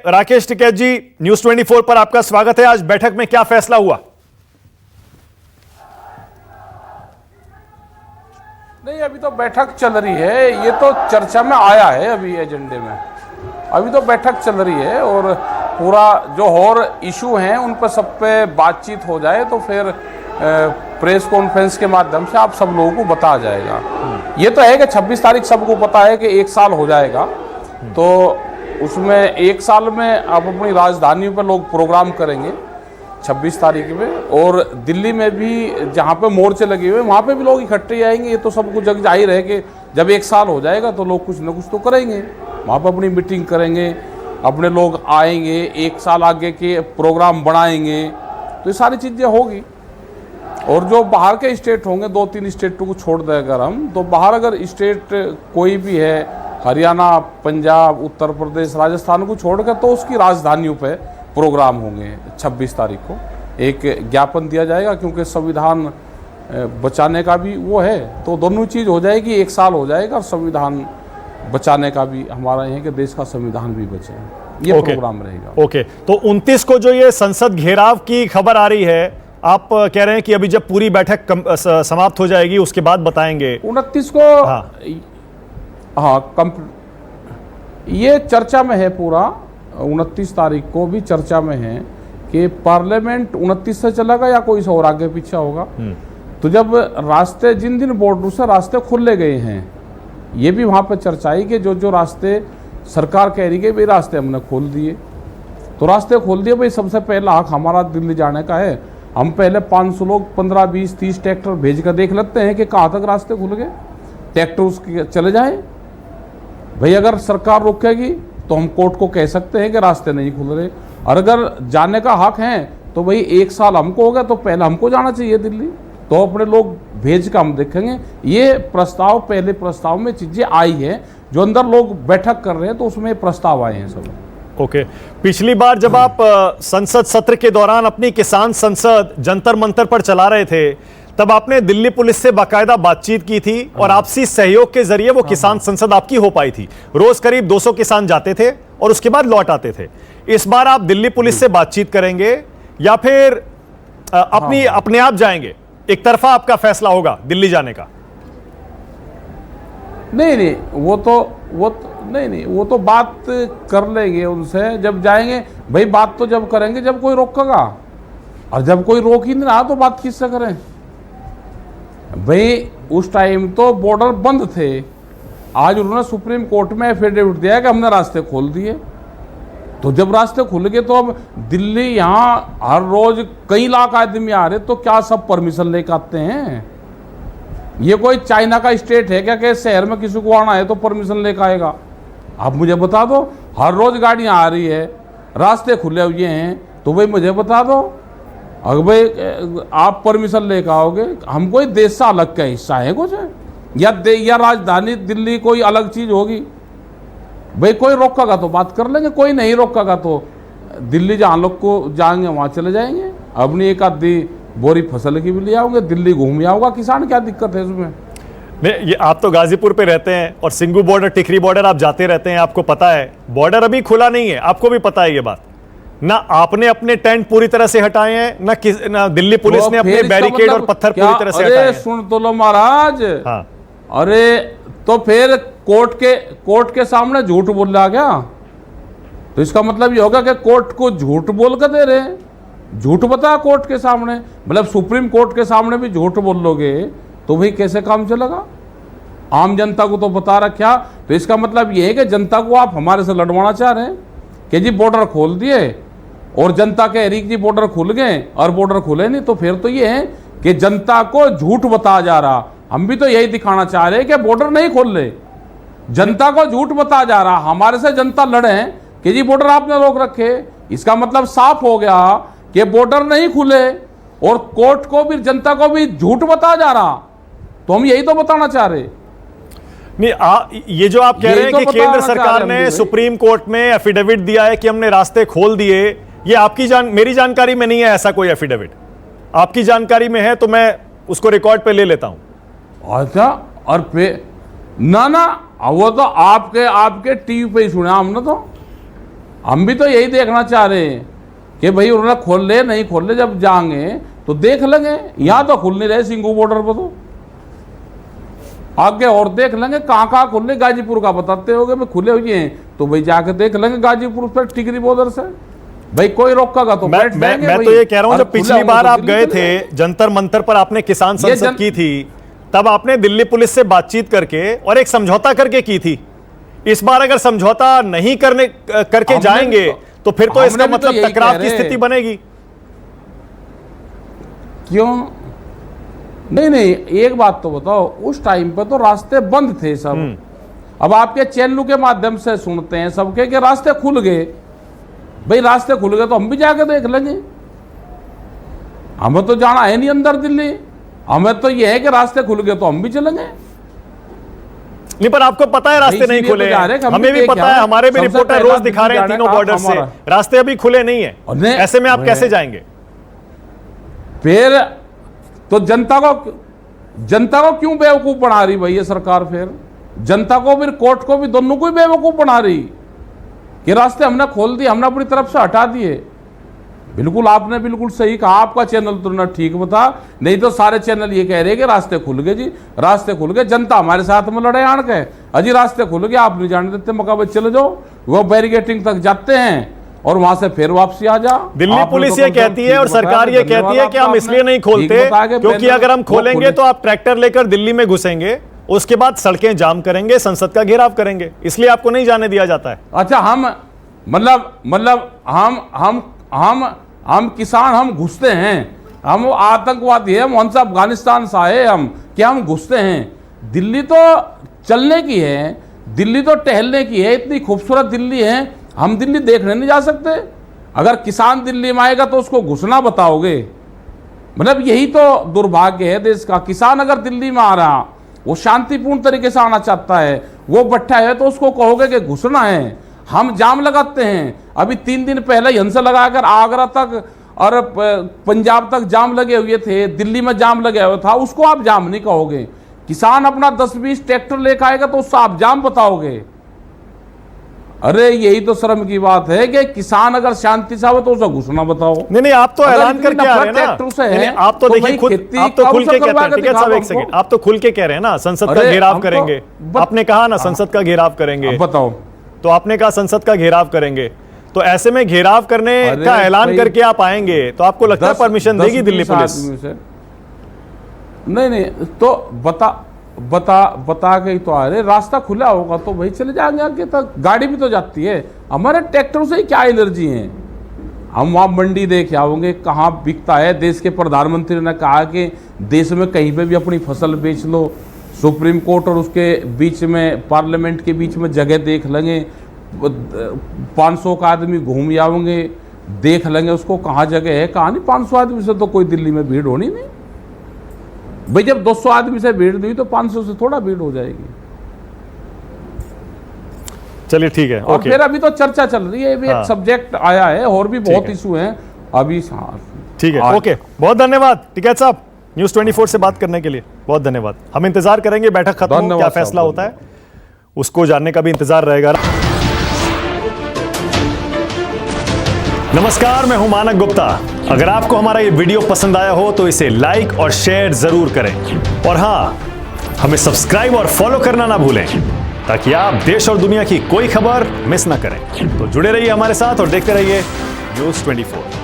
राकेश टिकैत जी, news 24 पर आपका स्वागत है। आज बैठक में क्या फैसला हुआ? नहीं, अभी तो बैठक चल रही है, ये तो चर्चा में आया है अभी एजेंडे में। अभी तो बैठक चल रही है और पूरा जो और इशू हैं उन पर सब पे बातचीत हो जाए तो फिर प्रेस कॉन्फ्रेंस के माध्यम से आप सब लोगों को बताया जाएगा। ये तो है कि 26 तारीख सबको पता है कि 1 साल हो जाएगा, तो उसमें 1 साल में आप अपनी राजधानी पर लोग प्रोग्राम करेंगे 26 तारीख में, और दिल्ली में भी जहाँ पे मोर्चे लगे हुए वहाँ पे भी लोग इकट्ठे आएंगे। ये तो सबको जग जाहिर है कि जब 1 साल हो जाएगा तो लोग कुछ ना कुछ तो करेंगे, वहाँ पे अपनी मीटिंग करेंगे, अपने लोग आएंगे, 1 साल आगे के प्रोग्राम बनाएंगे, तो ये सारी चीज़ें होगी। और जो बाहर के स्टेट होंगे, 2-3 स्टेटों को छोड़ दें अगर हम, तो बाहर अगर स्टेट कोई भी है, हरियाणा, पंजाब, उत्तर प्रदेश, राजस्थान को छोड़कर, तो उसकी राजधानियों पे प्रोग्राम होंगे 26 तारीख को। एक ज्ञापन दिया जाएगा क्योंकि संविधान बचाने का भी वो है, तो दोनों चीज़ हो जाएगी। 1 साल हो जाएगा और संविधान बचाने का भी हमारा ये है कि देश का संविधान भी बचे, ये प्रोग्राम रहेगा। ओके, तो 29 को जो ये संसद घेराव की खबर आ रही है, आप कह रहे हैं कि अभी जब पूरी बैठक समाप्त हो जाएगी उसके बाद बताएंगे। 29 को ये चर्चा में है पूरा। 29 तारीख को भी चर्चा में है कि पार्लियामेंट 29 से चलेगा या कोई और आगे पीछे होगा। तो जब रास्ते, जिन दिन बॉर्डर से रास्ते खुले गए हैं, ये भी वहाँ पर चर्चा आई कि जो जो रास्ते सरकार कह रही है भाई रास्ते हमने खोल दिए, तो रास्ते खोल दिए भाई। सबसे पहला हक हमारा दिल्ली जाने का है। हम पहले 500 लोग 15, 20, 30 ट्रैक्टर भेज कर देख लेते हैं कि कहाँ तक रास्ते खुल गए, ट्रैक्टर उसके चले जाए भाई। अगर सरकार रोकेगी तो हम कोर्ट को कह सकते हैं कि रास्ते नहीं खुल रहे, और अगर जाने का हक है तो भाई 1 साल हमको हो गया तो पहले हमको जाना चाहिए दिल्ली, तो अपने लोग भेज कर हम देखेंगे। ये प्रस्ताव, पहले प्रस्ताव में चीज़ें आई हैं, जो अंदर लोग बैठक कर रहे हैं तो उसमें प्रस्ताव आए हैं सब। ओके, पिछली बार जब आप संसद सत्र के दौरान अपनी किसान संसद जंतर मंतर पर चला रहे थे, तब आपने दिल्ली पुलिस से बाकायदा बातचीत की थी और आपसी सहयोग के जरिए वो किसान संसद आपकी हो पाई थी। रोज करीब 200 किसान जाते थे और उसके बाद लौट आते थे। इस बार आप दिल्ली पुलिस से बातचीत करेंगे या फिर अपने आप जाएंगे? एक तरफा आपका फैसला होगा दिल्ली जाने का? नहीं, वो तो बात कर लेंगे उनसे जब जाएंगे भाई। बात तो जब करेंगे जब कोई रोकेगा, और जब कोई रोक ही नहीं रहा तो बात किससे करें भाई। उस टाइम तो बॉर्डर बंद थे, आज उन्होंने सुप्रीम कोर्ट में एफिडेविट दिया कि हमने रास्ते खोल दिए। तो जब रास्ते खुल गए तो अब दिल्ली, यहाँ हर रोज कई लाख आदमी आ रहे, तो क्या सब परमिशन लेकर आते हैं? ये कोई चाइना का स्टेट है क्या कि शहर में किसी को आना है तो परमिशन लेकर आएगा? आप मुझे बता दो। हर रोज गाड़ियाँ आ रही है, रास्ते खुले हुए हैं, तो भाई मुझे बता दो। अगर भाई आप परमिशन लेकर आओगे, हम कोई देश से अलग का हिस्सा है कुछ, या राजधानी दिल्ली कोई अलग चीज़ होगी भाई? कोई रोकेगा तो बात कर लेंगे, कोई नहीं रोकेगा तो दिल्ली जहाँ लोग को जाएंगे वहाँ चले जाएंगे। अपनी एक आधी बोरी फसल की भी ले आओगे, दिल्ली घूम आओगा किसान, क्या दिक्कत है इसमें? नहीं, ये आप तो गाजीपुर पे रहते हैं और सिंगू बॉर्डर, टिकरी बॉर्डर आप जाते रहते हैं, आपको पता है बॉर्डर अभी खुला नहीं है, आपको भी पता है ये बात। ना आपने अपने टेंट पूरी तरह से हटाए हैं, ना दिल्ली पुलिस ने अपने बैरिकेड और पत्थर पूरी तरह से हटाए हैं। सुन तो लो महाराज। हाँ, अरे तो फिर कोर्ट के सामने झूठ बोल रहा क्या? तो इसका मतलब ये होगा कि कोर्ट को झूठ बोल कर दे रहे हैं, झूठ बता कोर्ट के सामने। मतलब सुप्रीम कोर्ट के सामने भी झूठ बोल लोगे तो भाई कैसे काम चलेगा? आम जनता को तो बता रखा, तो इसका मतलब ये है कि जनता को आप हमारे से लड़वाना चाह रहे हैं कि जी बॉर्डर खोल दिए, और जनता कह रही जी बॉर्डर खुल गए और बॉर्डर खुले नहीं। तो फिर तो ये है कि जनता को झूठ बताया जा रहा। हम भी तो यही दिखाना चाह रहे हैं कि बॉर्डर नहीं खोल रहे, जनता को झूठ बताया जा रहा। हमारे से जनता लड़े कि जी बॉर्डर आपने रोक रखे, इसका मतलब साफ हो गया कि बॉर्डर नहीं खुले, और कोर्ट को भी जनता को भी झूठ बताया जा रहा। तो हम यही तो बताना चाह रहे। नहीं, ये जो आप कह रहे हैं कि केंद्र सरकार ने सुप्रीम कोर्ट में एफिडेविट दिया है कि हमने रास्ते खोल दिए, ये आपकी मेरी जानकारी में नहीं है ऐसा कोई एफिडेविट। आपकी जानकारी में है तो मैं उसको रिकॉर्ड पे ले लेता हूं। अच्छा, और ना वो तो आपके टीवी पे ही सुना हमने तो। हम भी तो यही देखना चाह रहे हैं कि भाई उन्होंने खोल ले नहीं खोल ले, जब जाएंगे तो देख लेंगे। यहाँ तो खुल नहीं रहे सिंगू बॉर्डर पर, तो आगे और देख लेंगे कहाँ कहाँ खुले। गाजीपुर का बताते होगे मैं खुले हुए हैं, तो भाई जाके देख लेंगे गाजीपुर पर टिकरी बॉर्डर से। भाई कोई रोकेगा तो बैठ जाएंगे। मैं तो ये कह रहा हूं, जब पिछली बार आप गए थे जंतर मंतर पर, आपने किसान संसद की थी, तब आपने दिल्ली पुलिस से बातचीत करके और एक समझौता करके की थी। इस बार अगर समझौता नहीं करके जाएंगे तो फिर तो इसका मतलब टकराव की स्थिति बनेगी। क्यों? नहीं, एक बात तो बताओ, उस टाइम पे तो रास्ते बंद थे सब। अब आपके चैनलों के माध्यम से सुनते हैं सबके कि रास्ते खुल गए। भाई रास्ते खुल गए तो हम भी जाके देख लेंगे। हमें तो जाना है नहीं अंदर दिल्ली, हमें तो यह है कि रास्ते खुल गए तो हम भी चलेंगे। नहीं, पर आपको पता है रास्ते नहीं खुले, हमें भी पता है, हमारे भी रिपोर्टर रोज दिखा रहे हैं तीनों बॉर्डर से रास्ते अभी खुले नहीं है। ऐसे में आप कैसे जाएंगे? फिर तो जनता को क्यों बेवकूफ बना रही भाई ये सरकार? फिर जनता को भी, कोर्ट को भी, दोनों को ही बेवकूफ बना रही कि रास्ते हमने खोल दिए, हमने अपनी तरफ से हटा दिए। बिल्कुल आपने बिल्कुल सही कहा, आपका चैनल तो ना ठीक बता, नहीं तो सारे चैनल ये कह रहे हैं कि रास्ते खुल गए जी, रास्ते खुल गए, जनता हमारे साथ में लड़े आन के, अजी रास्ते खुल गए, आप नहीं जाने देते, मकाबले चले जाओ। वो बैरिकेटिंग तक जाते हैं और वहां से फिर वापसी आ जा। दिल्ली पुलिस ये कहती है और सरकार ये कहती है कि हम इसलिए नहीं खोलते क्योंकि अगर हम खोलेंगे तो आप ट्रैक्टर लेकर दिल्ली में घुसेंगे, उसके बाद सड़कें जाम करेंगे, संसद का घेराव करेंगे, इसलिए आपको नहीं जाने दिया जाता है। अच्छा, हम मतलब हम किसान, हम घुसते हैं, हम आतंकवादी है, हम अफगानिस्तान से आए, हम क्या हम घुसते हैं? दिल्ली तो चलने की है, दिल्ली तो टहलने की है, इतनी खूबसूरत दिल्ली है, हम दिल्ली देखने नहीं जा सकते? अगर किसान दिल्ली में आएगा तो उसको घुसना बताओगे? मतलब यही तो दुर्भाग्य है देश का। किसान अगर दिल्ली में आ रहा, वो शांतिपूर्ण तरीके से आना चाहता है, वो बैठा है, तो उसको कहोगे कि घुसना है। हम जाम लगाते हैं, अभी 3 दिन पहले हिंसा लगाकर आगरा तक और पंजाब तक जाम लगे हुए थे, दिल्ली में जाम लगे हुआ था, उसको आप जाम नहीं कहोगे। किसान अपना 10-20 ट्रैक्टर लेकर आएगा तो उससे आप जाम बताओगे? अरे यही तो शर्म की बात है कि किसान अगर शांति से आवे तो उसे घुसना बताओ। नहीं, आप तो ऐलान करके आ रहे हैं ना, आप तो देखिए खुद, आप तो खुल के कहते हैं, टिकैत साहब एक सेकंड, आप तो खुल के कह रहे हैं ना संसद का घेराव करेंगे, आपने कहा ना संसद का घेराव करेंगे, बताओ, तो आपने कहा संसद का घेराव करेंगे, तो ऐसे में घेराव करने का ऐलान करके आप आएंगे तो आपको लगता है परमिशन देगी दिल्ली पुलिस? नहीं, तो बता के ही तो आ रहे, रास्ता खुला होगा तो भाई चले जाएंगे आगे तक, गाड़ी भी तो जाती है। हमारे ट्रैक्टर से ही क्या एलर्जी है? हम वहाँ मंडी देख आओगे कहाँ बिकता है। देश के प्रधानमंत्री ने कहा कि देश में कहीं पे भी अपनी फसल बेच लो, सुप्रीम कोर्ट और उसके बीच में, पार्लियामेंट के बीच में जगह देख लेंगे, 500 का आदमी घूम आओगे, देख लेंगे उसको कहाँ जगह है कहाँ नहीं। 500 आदमी से तो कोई दिल्ली में भीड़ होनी नहीं भाई, जब 200 आदमी से भीड़ नहीं तो 500 से थोड़ा भीड़ हो जाएगी। चलिए ठीक है, और फिर अभी तो चर्चा चल रही है, एक सब्जेक्ट आया है, और भी बहुत इशू हैं अभी। ठीक है, ओके, बहुत धन्यवाद टिकैत साहब, न्यूज़ 24 से बात करने के लिए बहुत धन्यवाद। हम इंतजार करेंगे बैठक खत्म हो, क्या फैसला होता है उसको जानने का भी इंतजार रहेगा। नमस्कार, मैं हूं मानक गुप्ता। अगर आपको हमारा ये वीडियो पसंद आया हो तो इसे लाइक और शेयर जरूर करें, और हां, हमें सब्सक्राइब और फॉलो करना ना भूलें ताकि आप देश और दुनिया की कोई खबर मिस ना करें। तो जुड़े रहिए हमारे साथ और देखते रहिए न्यूज़ 24।